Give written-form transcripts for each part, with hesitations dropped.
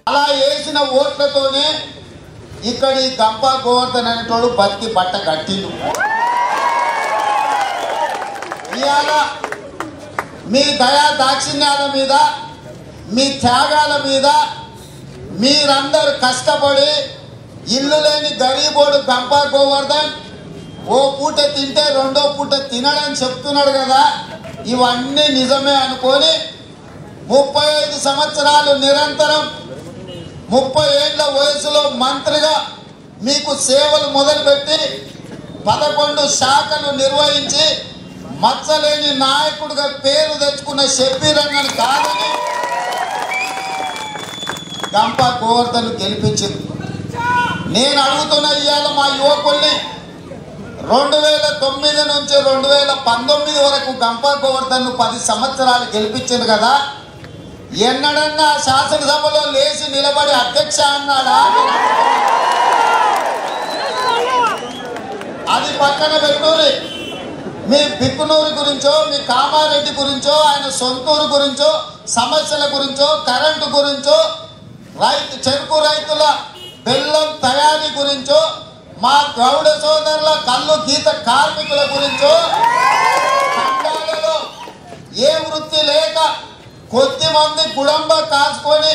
అలా వేసిన ఓట్లతోనే ఇక్కడి గంప గోవర్ధన్ అనేటోడు బతికి బట్ట కట్టిండు. ఇవాళ మీ దయా దాక్షిణ్యాల మీద, మీ త్యాగాల మీద మీరందరూ కష్టపడి ఇల్లు లేని గరీబోడు గంప గోవర్ధన్ ఓ పూట తింటే రెండో పూట తినడని చెప్తున్నాడు కదా. ఇవన్నీ నిజమే అనుకొని 35 సంవత్సరాలు నిరంతరం 30 ఏళ్ల వయసులో మంత్రిగా మీకు సేవలు మొదలుపెట్టి 11 శాఖలు నిర్వహించి మచ్చలేని నాయకుడిగా పేరు తెచ్చుకున్న షబ్బీర్ అన్నను కాదని గంప గోవర్ధన్ గెలిపించింది. నేను అడుగుతున్న ఇవాళ మా యువకుల్ని 2009 నుంచి 2019 వరకు గంప గోవర్ధన్ 10 సంవత్సరాలు గెలిపించింది కదా. ఎన్నడన్నా శాసనసభలో లేచి నిలబడి అధ్యక్ష అన్నాడా? అది పక్కన పెట్టుకుని మీ బిక్కునూరు గురించో, మీ కామారెడ్డి గురించో, ఆయన సొంతూరు గురించో, సమస్యల గురించో, కరెంటు గురించో, చెరుకు రైతుల బెల్లం తయారీ గురించో, మా గౌడ సోదరుల కళ్ళు గీత కార్మికుల గురించో, తండాలలో ఏ వృత్తి లేక కొద్ది మంది కుటుంబ కాసుకొని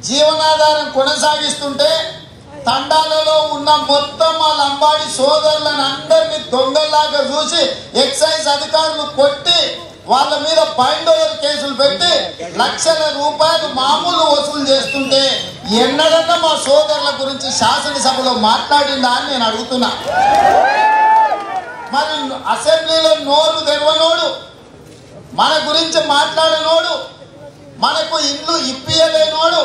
జీవనాధారం కొనసాగిస్తుంటే తండాలలో ఉన్న మొత్తం మా లంబాడి సోదరులను అందరినీ దొంగల్లాగా చూసి ఎక్సైజ్ అధికారులు కొట్టి వాళ్ళ మీద బైండ్ ఓవర్ కేసులు పెట్టి లక్షల రూపాయలు మామూలు వసూలు చేస్తుంటే ఎన్నడన్నా మా సోదరుల గురించి శాసనసభలో మాట్లాడిందా అని నేను అడుగుతున్నా. మరి అసెంబ్లీలో నోరు తెరవనోడు, మన గురించి మాట్లాడనోడు, మనకు ఇల్లు ఇప్పియలేనోడు,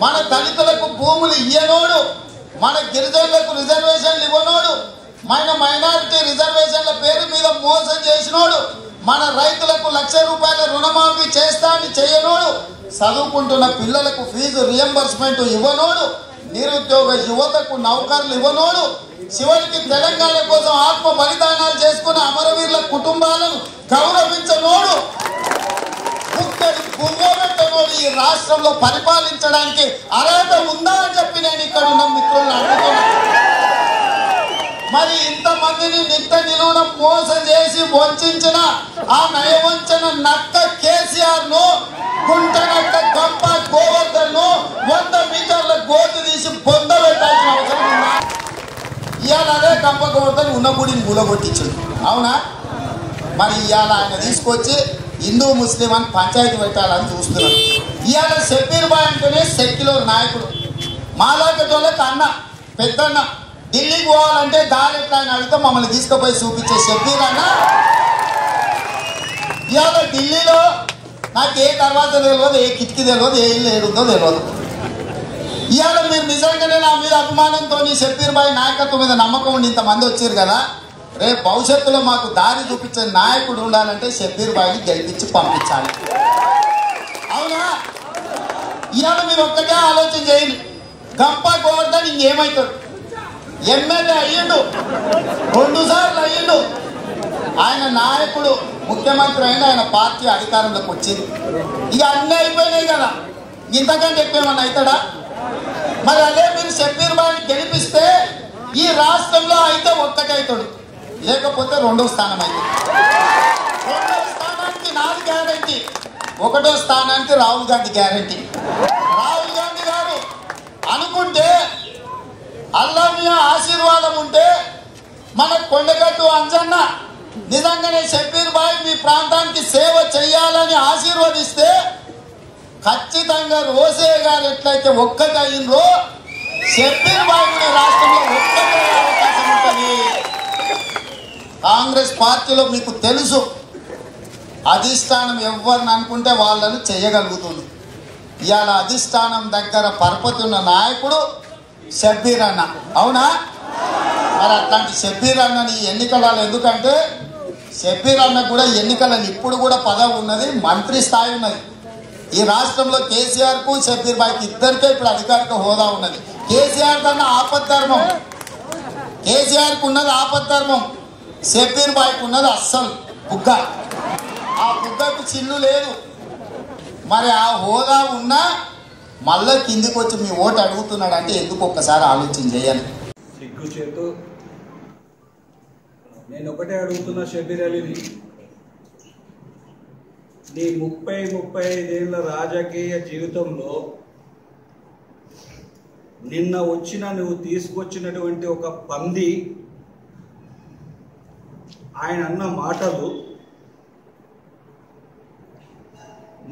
మన దళితులకు భూములు ఇయ్యనోడు, మన గిరిజనులకు రిజర్వేషన్లు ఇవ్వనోడు, మన మైనారిటీ రిజర్వేషన్ల పేరు మీద మోసం చేసినోడు, మన రైతులకు ₹1,00,000 రుణమాఫీ చేస్తానని చేయనోడు, చదువుకుంటున్న పిల్లలకు ఫీజు రియంబర్స్మెంట్ ఇవ్వనోడు, నిరుద్యోగ యువతకు నౌకర్లు ఇవ్వనోడు, చివరికి తెలంగాణ కోసం ఆత్మ బలిదానాలు చేసుకున్న అమరవీరుల కుటుంబాలను గౌరవించనోడు, పువ్వబెట్టనోడు ఈ రాష్ట్రంలో పరిపాలించడానికి అర్హత ఉందా అని చెప్పి నేను ఇక్కడ ఉన్న మిత్రులను అడుగుతున్నాను. మరి ఇంతమందిని నిత్య నిలువున మోసం చేసి వంచిన ఆ నయవంచన నక్క కేసీఆర్ ను, గుంట నక్క గంప గోవర్ధన్ ను 100 మీటర్ల గోతి తీసి పొందబెట్టాల్సిన అవసరం ఉందా? ఇవాళ అదే గంప గోవర్ధన్ ఉన్న గుడిని మూలగొట్టించాడు, అవునా? మరి ఇవాళ ఆయన తీసుకొచ్చి హిందూ ముస్లిం అని పంచాయతీ పెట్టాలని చూస్తున్నాడు. ఇవాళ షబ్బీర్ బాయ్ అంటేనే సెక్యులర్ నాయకుడు, మాలాకటోళ్ళకి అన్న పెద్దన్న. ఢిల్లీకి పోవాలంటే దారి ఎట్లా అని అడిగితే మమ్మల్ని తీసుకుపోయి చూపించే షబ్బీర్ అన్న ఇవాళ ఢిల్లీలో నాకు ఏ తర్వాత తెలియదు, ఏ కిటికీ తెలియదు, ఏ ఇల్లు ఏడుందో తెలియదు. ఇవాళ మీరు నిజంగానే నా మీద అభిమానంతో షబ్బీర్ బాయ్ నాయకత్వం మీద నమ్మకం ఉండి ఇంతమంది వచ్చారు కదా. రేపు భవిష్యత్తులో మాకు దారి చూపించే నాయకుడు ఉండాలంటే షబ్బీర్ బాయ్ని గెలిపించి పంపించాలి, అవునా? ఇవాళ మీరు ఒక్కటే ఆలోచన చేయండి. గంప గోవర్ధన్ ఇంకేమవుతాడు? ఎమ్మెల్యే అయ్యిండు, 2 సార్లు అయ్యిండు, ఆయన నాయకుడు, ముఖ్యమంత్రి అయినా ఆయన పార్టీ అధికారంలోకి వచ్చింది. ఇక అన్నీ అయిపోయినాయి కదా, ఇంతకంటే ఎక్కువేమన్నా అవుతాడా? మరి అదే మీరు షబ్బీర్ బాయ్ని గెలిపిస్తే ఈ రాష్ట్రంలో అయితే ఒక్కటే అవుతాడు, లేకపోతే 2వ స్థానం అవుతుంది. 2వ స్థానానికి నాది గ్యారంటీ, 1వ స్థానానికి రాహుల్ గాంధీ గ్యారంటీ. రాహుల్ గాంధీ గారు అనుకుంటే అల్లా మియా ఆశీర్వాదం ఉంటే మన కొండగట్టు అంజన్న నిజంగానే షబ్బీర్ బాయ్ మీ ప్రాంతానికి సేవ చేయాలని ఆశీర్వదిస్తే ఖచ్చితంగా రోసే గారు ఎట్లయితే ఒక్కటి అయిందో షబ్బీర్ బాయ్ కూడా రాష్ట్రంలో ఒక్కటే అవకాశం ఉంటుంది. కాంగ్రెస్ పార్టీలో మీకు తెలుసు, అధిష్టానం ఎవరిని అనుకుంటే వాళ్ళని చేయగలుగుతుంది. ఇవాళ అధిష్టానం దగ్గర పరపతున్న నాయకుడు షబ్బీర్ అన్న, అవునా? మరి అట్లాంటి షబ్బీర్ అన్నని ఎన్నికలలో, ఎందుకంటే షబ్బీర్ అన్న కూడా ఎన్నికలలో ఇప్పుడు కూడా పదవి ఉన్నది, మంత్రి స్థాయి ఉన్నది. ఈ రాష్ట్రంలో కేసీఆర్కు షబ్బీర్ బాయ్కి ఇద్దరికే ఇప్పుడు అధికారిక హోదా ఉన్నది. కేసీఆర్ కన్నా ఆపద్ధర్మం, కేసీఆర్కు ఉన్నది ఆపద్ధర్మం, షబ్బీర్ బాయ్కి ఉన్నది అస్సలు బుగ్గ, ఆ బుగ్గకు చిల్లు లేదు. మరి ఆ హోదా ఉన్నా మళ్ళా కిందికి వచ్చి మీ ఓటు అడుగుతున్నాడు అంటే ఎందుకు ఒక్కసారి ఆలోచన చేయాలి. సిగ్గు చేతు నేను ఒకటే అడుగుతున్నా షబ్బీర్ అలీని, నీ 35 ఏళ్ళ రాజకీయ జీవితంలో నిన్న నువ్వు తీసుకొచ్చినటువంటి ఒక పంది ఆయన అన్న మాటలు,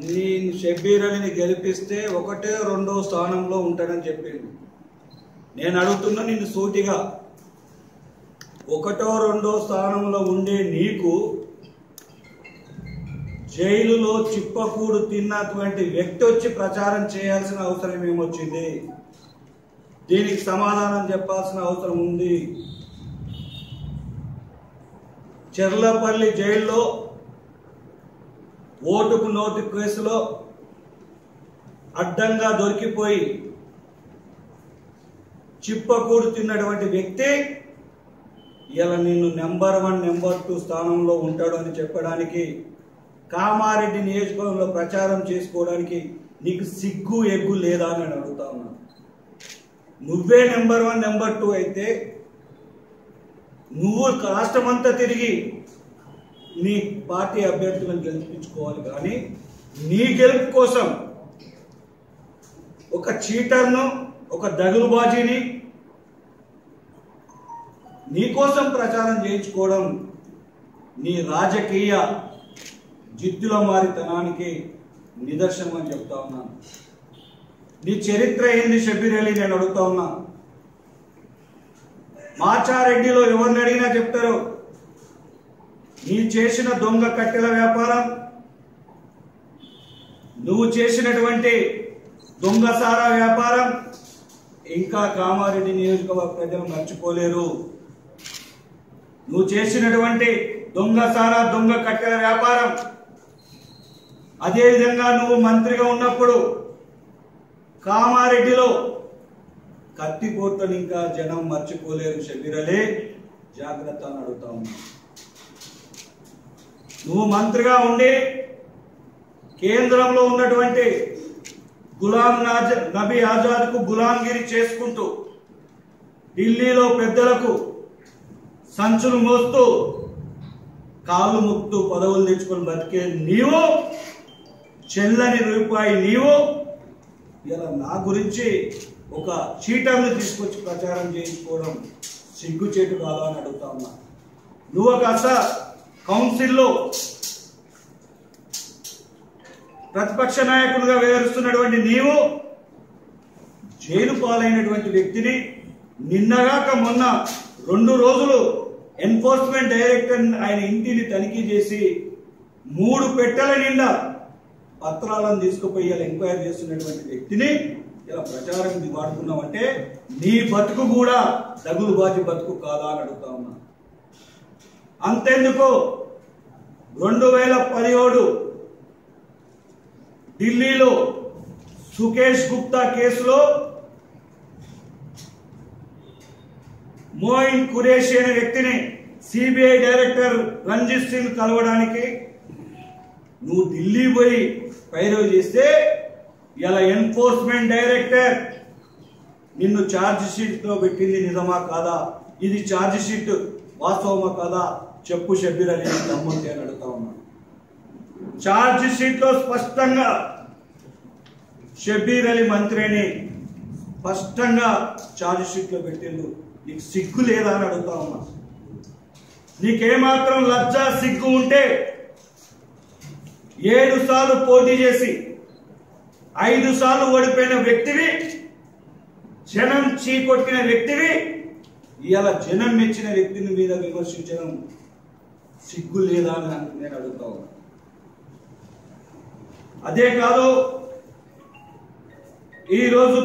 నేను షబ్బీర్ అలీని గెలిపిస్తే 1, 2 స్థానంలో ఉంటానని చెప్పిండు. నేను అడుగుతున్నా నిన్ను సూటిగా, 1, 2 స్థానంలో ఉండే నీకు జైలులో చిప్పకూడు తిన్నటువంటి వ్యక్తి వచ్చి ప్రచారం చేయాల్సిన అవసరం ఏమొచ్చింది? దీనికి సమాధానం చెప్పాల్సిన అవసరం ఉంది. చెర్లపల్లి జైల్లో ఓటుకు నోటు కేసులో అడ్డంగా దొరికిపోయి చిప్పకూడు తిన్నటువంటి వ్యక్తి ఇలా నిన్ను నెంబర్ 1, నెంబర్ 2 స్థానంలో ఉంటాడు అని చెప్పడానికి, కామారెడ్డి నియోజకవర్గంలో ప్రచారం చేసుకోవడానికి నీకు సిగ్గు ఎగ్గు లేదా అని అడుగుతా ఉన్నాను. నువ్వే నెంబర్ 1, నెంబర్ 2 అయితే నువ్వు రాష్ట్రమంతా తిరిగి నీ పార్టీ అభ్యర్థులను గెలిపించుకోవాలి. కానీ నీ గెలుపు కోసం ఒక చీటర్ను, ఒక దగులుబాజీని నీకోసం ప్రచారం చేయించుకోవడం నీ రాజకీయ జిత్తుల మారితనానికి నిదర్శనం అని చెప్తా ఉన్నాను. నీ చరిత్ర ఏంది షబ్బీర్ అలీ నేను అడుగుతా ఉన్నా. మాచారెడ్డిలో ఎవరిని అడిగినా చెప్తారు నీ చేసిన దొంగ కట్టెల వ్యాపారం, నువ్వు చేసినటువంటి దొంగ సారా వ్యాపారం ఇంకా కామారెడ్డి నియోజకవర్గ ప్రజలు మర్చిపోలేరు. నువ్వు చేసినటువంటి దొంగ సారా, దొంగ కట్టెల వ్యాపారం, అదేవిధంగా నువ్వు మంత్రిగా ఉన్నప్పుడు కామారెడ్డిలో కత్తిపోట్లను ఇంకా జనం మర్చిపోలేరు. షబ్బీర్ అలీ జాగ్రత్త అని అడుగుతా ఉన్నా. నువ్వు మంత్రిగా ఉండి కేంద్రంలో ఉన్నటువంటి గులాం నబీ ఆజాద్ కు గులాంగిరి చేసుకుంటూ ఢిల్లీలో పెద్దలకు సంచులు మోస్తూ కాళ్ళు ముక్తూ పదవులు తెచ్చుకొని బతికే నీవు, చెల్లని రూపాయి నీవు ఇలా నా గురించి ఒక చీటర్ను తీసుకొచ్చి ప్రచారం చేయించుకోవడం సిగ్గుచేటు కాదా అని అడుగుతా ఉన్నా. నువ్వు ఒక కౌన్సిల్లో ప్రతిపక్ష నాయకులుగా వ్యవహరిస్తున్నటువంటి నీవు జైలు పాలైనటువంటి వ్యక్తిని నిన్నగాక మొన్న 2 రోజులు ఎన్ఫోర్స్మెంట్ డైరెక్టర్ ఆయన ఇంటిని తనిఖీ చేసి 3 పెట్టెల నిండా పత్రాలను తీసుకుపోయి ఇలా ఎంక్వైరీ చేస్తున్నటువంటి వ్యక్తిని ఇలా ప్రచారం వాడుకున్నామంటే నీ బతుకు కూడా దగులుబాజీ బతుకు కాదా అని అడుగుతా ఉన్నా. అంతెందుకు 2017 ఢిల్లీలో సుకేష్ గుప్తా కేసులో మోయిన్ ఖురేషి అనే వ్యక్తిని సిబిఐ డైరెక్టర్ రంజిత్ సింగ్ కలవడానికి నువ్వు ఢిల్లీ పోయి పైరవి చేస్తే ఇలా ఎన్ఫోర్స్మెంట్ డైరెక్టర్ నిన్ను ఛార్జ్ షీట్ లో పెట్టింది నిజమా కాదా? ఇది ఛార్జ్ షీట్ వాస్తవమా కాదా చెప్పు షబ్బీర్ అలీ దమ్ముంటే అని అడుగుతా ఉన్నాను. ఛార్జ్ షీట్ లో స్పష్టంగా షబ్బీర్ అలీ మంత్రిని స్పష్టంగా ఛార్జ్ షీట్ లో పెట్టిండు. నీకు సిగ్గు లేదా అని అడుగుతా ఉన్నా. నీకేమాత్రం లజ్జా సిగ్గు ఉంటే 7 సార్లు పోటీ చేసి 5 సార్లు ఓడిపోయిన వ్యక్తివి, జనం చీకొట్టిన వ్యక్తివి, ఇలా జనం మెచ్చిన వ్యక్తిని మీద విమర్శించడం సిగ్గు లేదా అని నేను అడుగుతా ఉన్నా. అదే కాదు, ఈరోజు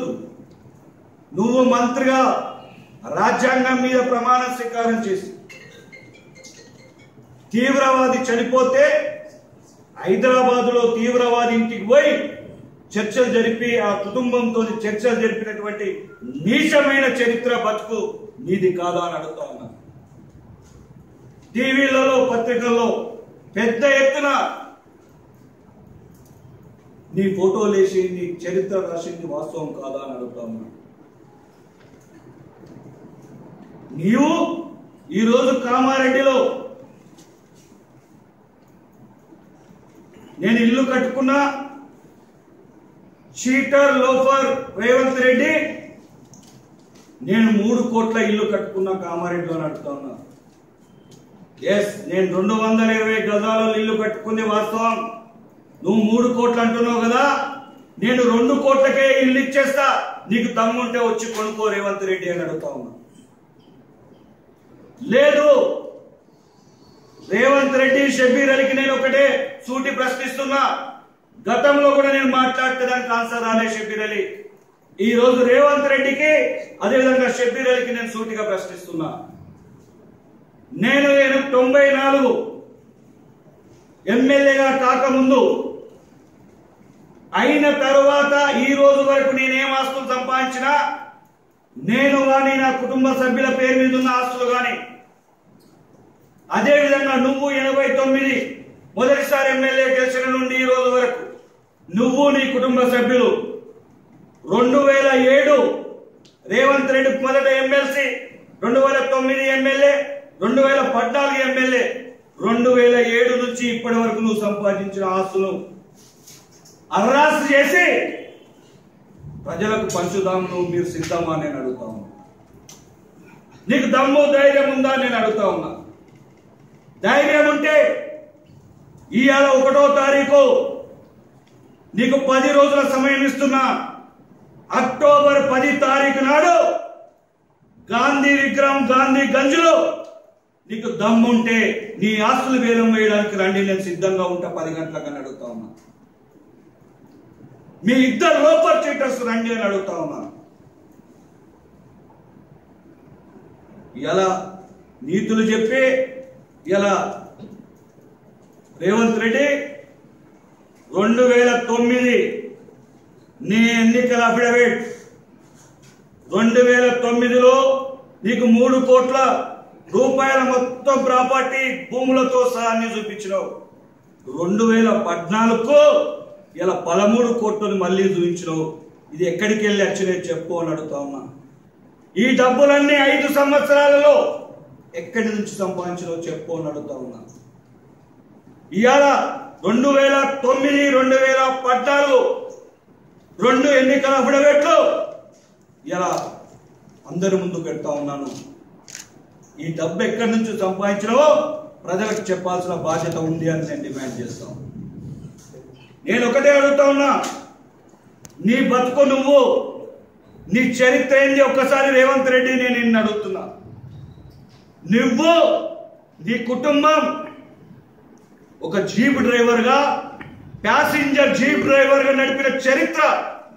నువ్వు మంత్రిగా రాజ్యాంగం మీద ప్రమాణ స్వీకారం చేసి తీవ్రవాది చనిపోతే హైదరాబాద్లో తీవ్రవాది ఇంటికి పోయి చర్చలు జరిపి ఆ కుటుంబంతో చర్చలు జరిపినటువంటి నీచమైన చరిత్ర బతుకు నీది కాదా అని అడుగుతా ఉన్నా. టీవీలలో పత్రికల్లో పెద్ద ఎత్తున నీ ఫోటోలేసి నీ చరిత్ర రాసింది వాస్తవం కాదా అని అడుగుతా ఉన్నా. నీవు ఈరోజు కామారెడ్డిలో నేను ఇల్లు కట్టుకున్నా, చీటర్ లోఫర్ రేవంత్ రెడ్డి నేను 3 కోట్ల ఇల్లు కట్టుకున్నా కామారెడ్డిలో అని అడుగుతా ఉన్నా. ఎస్, నేను 220 గజాలలో ఇల్లు కట్టుకుంది వాస్తవం. నువ్వు 3 కోట్లు అంటున్నావు కదా, నేను 2 కోట్లకే ఇల్లు ఇచ్చేస్తా, నీకు దమ్ముంటే వచ్చి కొనుక్కో రేవంత్ రెడ్డి అని అడుగుతా ఉన్నా. లేదు, రేవంత్ రెడ్డి షబ్బీర్ అలీకి నేను ఒకటే సూటి ప్రశ్నిస్తున్నా. గతంలో కూడా నేను మాట్లాడితే దానికి ఆన్సర్ రాలే షబ్బీర్ అలీ. ఈ రోజు రేవంత్ రెడ్డికి అదేవిధంగా షబ్బీర్ అలీకి నేను సూటిగా ప్రశ్నిస్తున్నా. నేను 94 ఎమ్మెల్యేగా కాకముందు అయిన తరువాత ఈ రోజు వరకు నేనేం ఆస్తులు సంపాదించినా, నేను కానీ నా కుటుంబ సభ్యుల పేరు మీద ఉన్న ఆస్తులు కానీ, అదేవిధంగా నువ్వు 89 మొదటిసారి ఎమ్మెల్యే గెలిచిన నుండి ఈ రోజు వరకు నువ్వు నీ కుటుంబ సభ్యులు 2007 రేవంత్ రెడ్డి మొదట ఎమ్మెల్సీ, 2009 ఎమ్మెల్యే, 2014 ఎమ్మెల్యే, 2007 నుంచి ఇప్పటి వరకు నువ్వు సంపాదించిన ఆస్తులు అర్రాసు చేసి ప్రజలకు పంచుదాం, నువ్వు మీరు సిద్ధమా నేను అడుగుతా ఉన్నా. నీకు దమ్ము ధైర్యం ఉందా నేను అడుగుతా ఉన్నా. ధైర్యం ఉంటే ఇవాళ 1వ తారీఖు నీకు 10 రోజుల సమయం ఇస్తున్నా. అక్టోబర్ 10 తారీఖు నాడు గాంధీ విగ్రహం గాంధీ గంజ్లో నీకు దమ్ముంటే నీ ఆస్తులు వేలం వేయడానికి రండి, నేను సిద్ధంగా ఉంటా 10 గంటలకు అని అడుగుతా ఉన్నా. మీ 2 లోపర్ చీటర్స్ రండి అని అడుగుతా ఉన్నా. ఇలా నీతులు చెప్పి ఇలా రేవంత్ రెడ్డి 2009 నీ ఎన్నికల అఫిడవిట్ 2009లో నీకు 3 కోట్ల రూపాయల మొత్తం ప్రాపర్టీ భూములతో సహా అన్ని చూపించినావు. 2014కు ఇలా 13 కోట్లను మళ్ళీ చూపించినావు. ఇది ఎక్కడికి వెళ్ళి వచ్చినాయి చెప్పు అని అడుగుతా ఉన్నా. ఈ డబ్బులన్నీ 5 సంవత్సరాలలో ఎక్కడి నుంచి సంపాదించినావు చెప్పు అని అడుగుతా ఉన్నా. ఇవాళ 2009, 2014 2 ఎన్నికల అఫిడవిట్లు ఇలా అందరి ముందు పెడతా ఉన్నాను. ఈ డబ్బు ఎక్కడి నుంచి సంపాదించినావో ప్రజలకు చెప్పాల్సిన బాధ్యత ఉంది అని నేను డిమాండ్ చేస్తాను. నేను ఒకటే అడుగుతా ఉన్నా, నీ బతుకు నువ్వు, నీ చరిత్ర ఏంది ఒక్కసారి రేవంత్ రెడ్డి నేను నిన్ను అడుగుతున్నా. నువ్వు నీ కుటుంబం ఒక జీప్ డ్రైవర్ గా, ప్యాసింజర్ జీప్ డ్రైవర్ గా నడిపిన చరిత్ర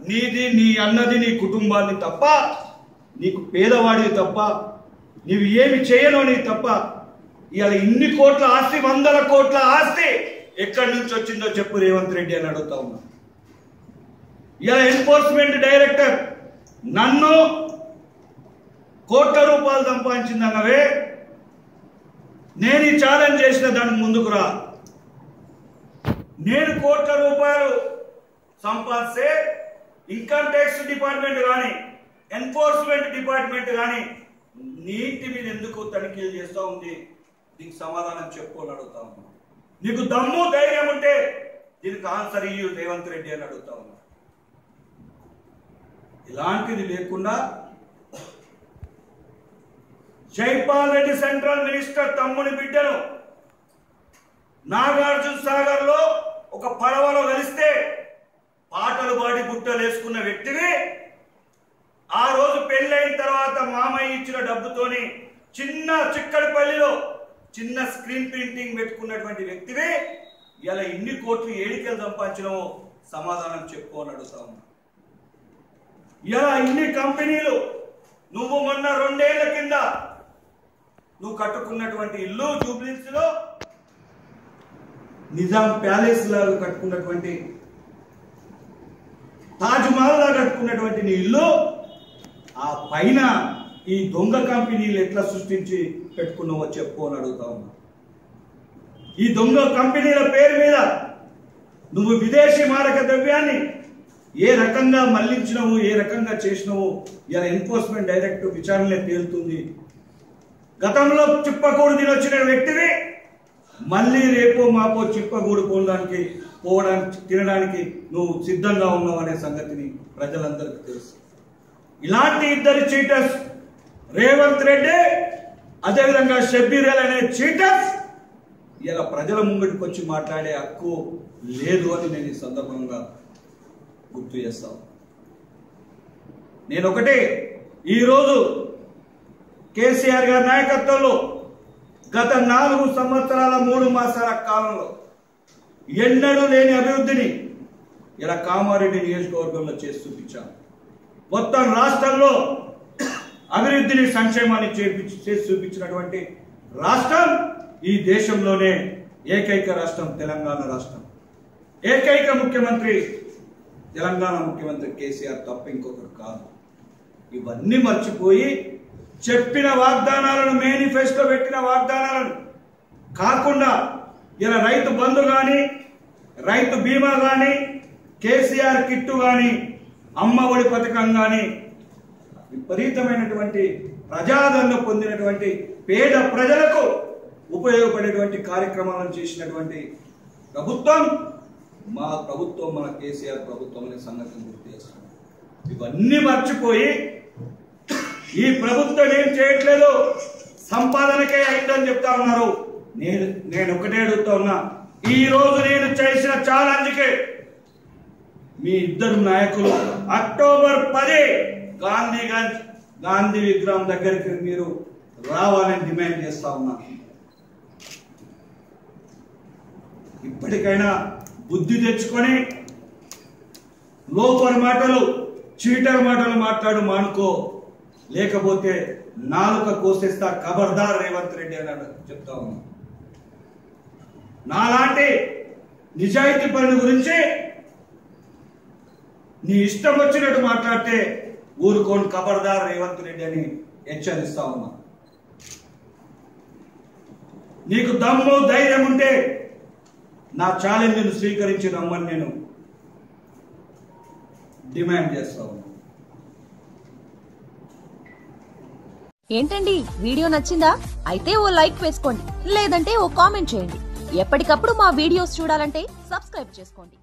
నీది, నీ అన్నది, నీ కుటుంబాన్ని తప్ప, నీకు పేదవాడివి తప్ప, నీవు ఏమి చేయనో నీ తప్ప. ఇవాళ ఇన్ని కోట్ల ఆస్తి, 100 కోట్ల ఆస్తి ఎక్కడి నుంచి వచ్చిందో చెప్పు రేవంత్ రెడ్డి అని అడుగుతా ఉన్నా. ఇలా ఎన్ఫోర్స్మెంట్ డైరెక్టర్ నన్ను కోట్ల రూపాయలు సంపాదించిందన్నవే, నేను ఈ ఛాలెంజ్ చేసిన దానికి ముందుకు రా. నేను కోట్ల రూపాయలు సంపాదిస్తే ఇన్కమ్ ట్యాక్స్ డిపార్ట్మెంట్ కానీ, ఎన్ఫోర్స్మెంట్ డిపార్ట్మెంట్ కానీ నీటి మీద ఎందుకు తనిఖీలు చేస్తూ ఉంది? దీనికి సమాధానం చెప్పు అని అడుగుతా ఉన్నా. నీకు దమ్ము ధైర్యం ఉంటే దీనికి ఆన్సర్ ఇయ్యు రేవంత్ రెడ్డి అని అడుగుతా ఉన్నా. ఇలాంటిది లేకుండా జైపాల్ రెడ్డి సెంట్రల్ మినిస్టర్ తమ్ముని బిడ్డను నాగార్జున సాగర్ లో ఒక పడవలో కలిస్తే పాటలు పాడి గుట్టలు వేసుకున్న వ్యక్తివి, ఆ రోజు పెళ్ళైన తర్వాత మామయ్య ఇచ్చిన డబ్బుతోని చిన్న చిక్కడపల్లిలో చిన్న స్క్రీన్ ప్రింటింగ్ పెట్టుకున్నటువంటి వ్యక్తివి ఇలా ఇన్ని కోట్లు ఏడికలు సంపాదించినవో సమాధానం చెప్పు అని అడుగుతా ఉన్నా. ఇలా ఇన్ని కంపెనీలు నువ్వు మొన్న 2 ఏళ్ల కింద నువ్వు కట్టుకున్నటువంటి ఇల్లు జూబ్లీస్ లో నిజాం ప్యాలెస్ లాగా కట్టుకున్నటువంటి, తాజ్ మహల్ లాగా కట్టుకున్నటువంటి నీ ఇల్లు, ఆ పైన ఈ దొంగ కంపెనీలు ఎట్లా సృష్టించి పెట్టుకున్నావో చెప్పు అని అడుగుతా ఉన్నా. ఈ దొంగ కంపెనీల పేరు మీద నువ్వు విదేశీ మారక ద్రవ్యాన్ని ఏ రకంగా మళ్లించినవు, ఏ రకంగా చేసినవు ఇలా ఎన్ఫోర్స్మెంట్ డైరెక్టివ్ విచారణలో తేలుతుంది. గతంలో చిప్పకూడు తినొచ్చిన వ్యక్తిని మళ్ళీ రేపో మాపో చిప్పకూడు పోవడానికి తినడానికి నువ్వు సిద్ధంగా ఉన్నావు అనే సంగతిని ప్రజలందరికీ తెలుసు. ఇలాంటి ఇద్దరు చీటర్స్, రేవంత్ రెడ్డి అదేవిధంగా షబ్బీర్ అలీ అనే చీటర్స్ ఇలా ప్రజల ముంగటికి వచ్చి మాట్లాడే హక్కు లేదు అని నేను ఈ సందర్భంగా గుర్తు చేస్తాను. నేను ఒకటి, ఈరోజు కేసీఆర్ గారి నాయకత్వంలో గత 4 సంవత్సరాల 3 మాసాల కాలంలో ఎన్నడూ లేని అభివృద్ధిని ఇలా కామారెడ్డి నియోజకవర్గంలో చేసి చూపించాను. మొత్తం రాష్ట్రంలో అభివృద్ధిని, సంక్షేమాన్ని చేసి చూపించినటువంటి రాష్ట్రం ఈ దేశంలోనే ఏకైక రాష్ట్రం తెలంగాణ రాష్ట్రం. ఏకైక ముఖ్యమంత్రి తెలంగాణ ముఖ్యమంత్రి కేసీఆర్ తప్ప ఇంకొకరు కాదు. ఇవన్నీ మర్చిపోయి చెప్పిన వాగ్దానాలను, మేనిఫెస్టో పెట్టిన వాగ్దానాలను కాకుండా ఇలా రైతు బంధు కానీ, రైతు బీమా కానీ, కేసీఆర్ కిట్టు కానీ, అమ్మ ఒడి పథకం కానీ విపరీతమైనటువంటి ప్రజాదరణ పొందినటువంటి పేద ప్రజలకు ఉపయోగపడేటువంటి కార్యక్రమాలను చేసినటువంటి ప్రభుత్వం మా ప్రభుత్వం, మన కేసీఆర్ ప్రభుత్వం అనే సంగతిని గుర్తు చేస్తున్నాం. ఇవన్నీ మర్చిపోయి ఈ ప్రభుత్వం ఏం చేయట్లేదు, సంపాదనకే అయిందని చెప్తా ఉన్నారు. నేను ఒకటే అడుగుతా ఉన్నా, ఈ రోజు నేను చేసిన ఛాలెంజ్కి మీ ఇద్దరు నాయకులు అక్టోబర్ 10 గాంధీ విగ్రహం దగ్గరికి మీరు రావాలని డిమాండ్ చేస్తా ఉన్నాను. ఇప్పటికైనా బుద్ధి తెచ్చుకొని లోపల మాటలు, చీటర్ మాటలు మానుకో, లేకపోతే నాలుక కోసేస్తా, ఖబర్దార్ రేవంత్ రెడ్డి అని చెప్తా ఉన్నా. నాలాంటి నిజాయితీ పనుల గురించి నీ ఇష్టం వచ్చినట్టు మాట్లాడితే ఊరుకోని, ఖబర్దార్ రేవంత్ రెడ్డి అని హెచ్చరిస్తా ఉన్నా. నీకు దమ్ము ధైర్యం ఉంటే నా ఛాలెంజ్ను స్వీకరించి రమ్మని నేను డిమాండ్ చేస్తా ఉన్నా. ఏంటండి, వీడియో నచ్చిందా? అయితే ఓ లైక్ వేసుకోండి, లేదంటే ఓ కామెంట్ చేయండి. ఎప్పటికప్పుడు మా వీడియోస్ చూడాలంటే సబ్స్క్రైబ్ చేసుకోండి.